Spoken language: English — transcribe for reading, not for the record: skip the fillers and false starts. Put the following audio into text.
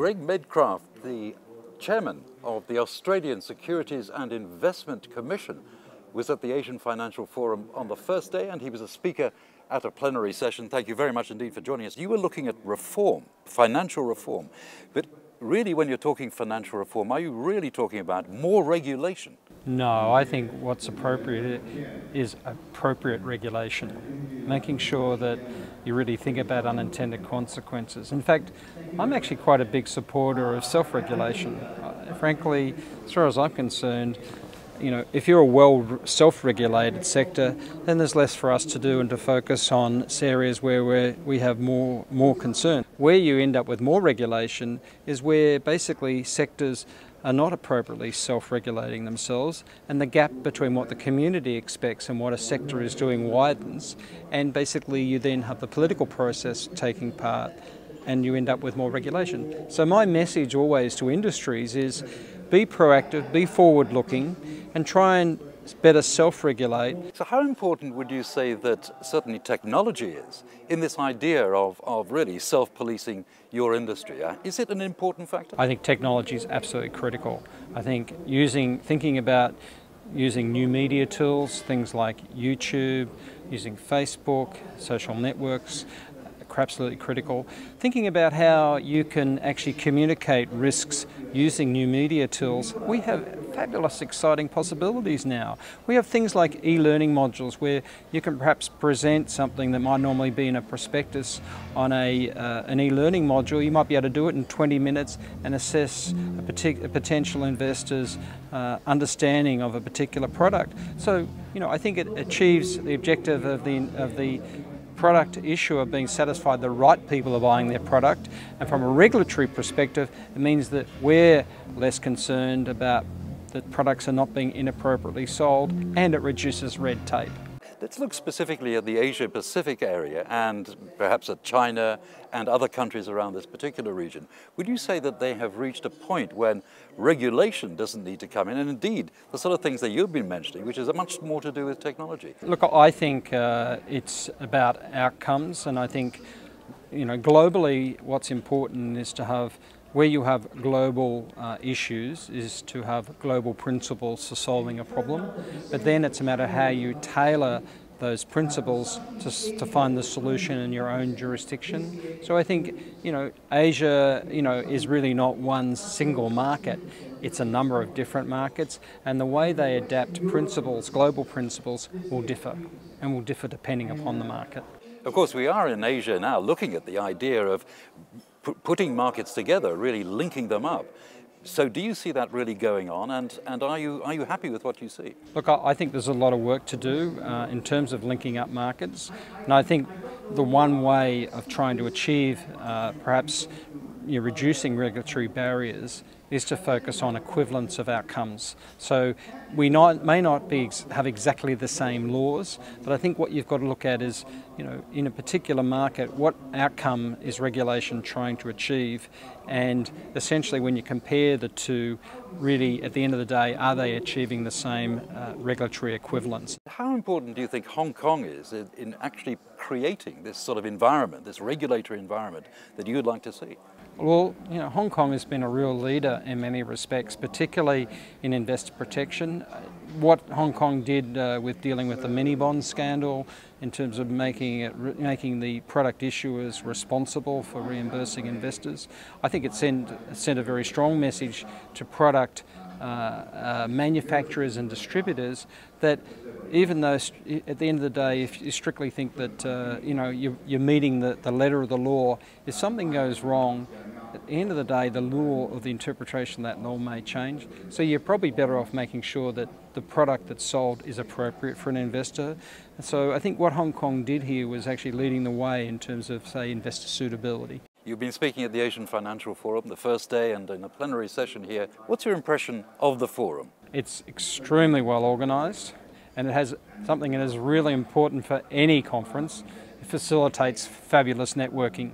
Greg Medcraft, the chairman of the Australian Securities and Investment Commission, was at the Asian Financial Forum on the first day, and he was a speaker at a plenary session. Thank you very much indeed for joining us. You were looking at reform, financial reform, but really when you're talking financial reform, are you really talking about more regulation? No, I think what's appropriate is appropriate regulation, making sure that you really think about unintended consequences. In fact, I'm actually quite a big supporter of self-regulation. Frankly, as far as I'm concerned, if you're a well self-regulated sector, then there's less for us to do and to focus on areas where we have more concern. Where you end up with more regulation is where basically sectors are not appropriately self-regulating themselves, and the gap between what the community expects and what a sector is doing widens, and basically you then have the political process taking part and you end up with more regulation. So my message always to industries is be proactive, be forward-looking, and try and better self-regulate. So how important would you say that certainly technology is in this idea of really self-policing your industry? Is it an important factor? I think technology is absolutely critical. I think thinking about using new media tools, things like YouTube, using Facebook, social networks, are absolutely critical. Thinking about how you can actually communicate risks using new media tools. We have fabulous, exciting possibilities now. We have things like e-learning modules where you can perhaps present something that might normally be in a prospectus on an e-learning module. You might be able to do it in 20 minutes and assess a potential investor's understanding of a particular product. So, I think it achieves the objective of the product issue of being satisfied the right people are buying their product, and from a regulatory perspective it means that we're less concerned about that products are not being inappropriately sold, and it reduces red tape. Let's look specifically at the Asia-Pacific area and perhaps at China and other countries around this particular region. Would you say that they have reached a point when regulation doesn't need to come in, and indeed the sort of things that you've been mentioning, which is much more to do with technology? Look, I think it's about outcomes, and I think globally what's important is to have, where you have global issues, is to have global principles for solving a problem, but then it's a matter of how you tailor those principles to find the solution in your own jurisdiction. So I think, Asia, is really not one single market. It's a number of different markets, and the way they adapt principles, global principles, will differ, and will differ depending upon the market. Of course, we are in Asia now looking at the idea of putting markets together, really linking them up. So do you see that really going on, and are you happy with what you see? Look, I think there's a lot of work to do in terms of linking up markets, and I think the one way of trying to achieve perhaps reducing regulatory barriers is to focus on equivalence of outcomes. So we may not have exactly the same laws, but I think what you've got to look at is, in a particular market, what outcome is regulation trying to achieve? And essentially when you compare the two, really at the end of the day, are they achieving the same regulatory equivalence? How important do you think Hong Kong is in actually creating this sort of environment, this regulatory environment that you'd like to see? Well, Hong Kong has been a real leader in many respects, particularly in investor protection. What Hong Kong did with dealing with the mini bond scandal, in terms of making the product issuers responsible for reimbursing investors, I think it sent a very strong message to product manufacturers and distributors that even though at the end of the day, if you strictly think that you're meeting the letter of the law, if something goes wrong, at the end of the day, the law or the interpretation of that law may change. So you're probably better off making sure that the product that's sold is appropriate for an investor. And so I think what Hong Kong did here was actually leading the way in terms of, say, investor suitability. You've been speaking at the Asian Financial Forum the first day and in a plenary session here. What's your impression of the forum? It's extremely well organised, and it has something that is really important for any conference. It facilitates fabulous networking.